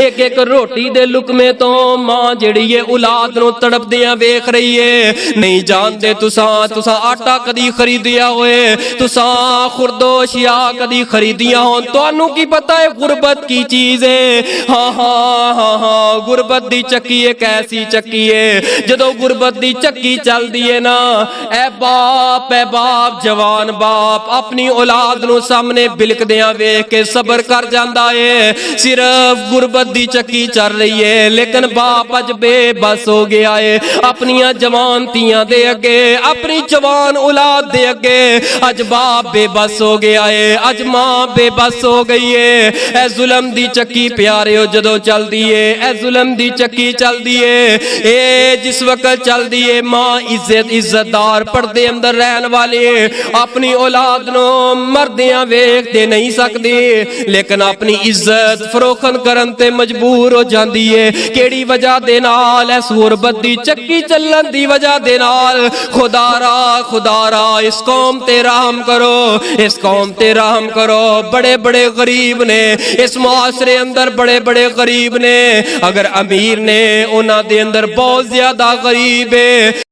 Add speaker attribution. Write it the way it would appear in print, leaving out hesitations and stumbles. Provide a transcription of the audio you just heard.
Speaker 1: एक एक रोटी दे लुकमे तो मां जिहड़ी है औलाद नूं तड़पदियां वेख रही है। नहीं जानते तुसा आटा कदी खरीदिया होए, तुसा खुरदोशिया कदी खरीदिया हो, तुहानू की पता है गुरबत की चीज है। हाँ हाँ हाँ हाँ, गुरबत दी चक्की एक ऐसी चक्की है, जदों गुरबत दी चक्की चलदी है ना, ए बाप जवान बाप अपनी औलाद नूं सामने बिलकदियां वेख के सबर कर जांदा है। सिर्फ गुरबत दी चक्की चल रही है, लेकिन बाप अज बेबस हो गया है अपनियां जवान तियां दे अगे, अपनी जवान औलाद दे अगे। अज बाप बेबस हो गया है, अज मां बेबस हो गई है। ए जुल्म दी चक्की प्यारे जदों चलदी है, ए जुल्म दी चक्की चलदी है, ए जिस वक्त चलदी है मां इज्जतदार पर्दे अंदर रहन वाले अपनी औलाद नो मरदियां वेख दे नहीं सकदी, लेकिन अपनी इज्जत फरोखन करन ते मजबूर हो जांदी है। केड़ी वजह दे नाल? इस गुरबत दी चक्की चलन दी वजह दे नाल। खुदारा इस कौम ते रहम करो, इस कौम ते रहम करो। बड़े बड़े गरीब ने इस मुआशरे अंदर, बड़े बड़े गरीब ने, अगर अमीर ने उन्हां दे अंदर बहुत ज्यादा गरीब है।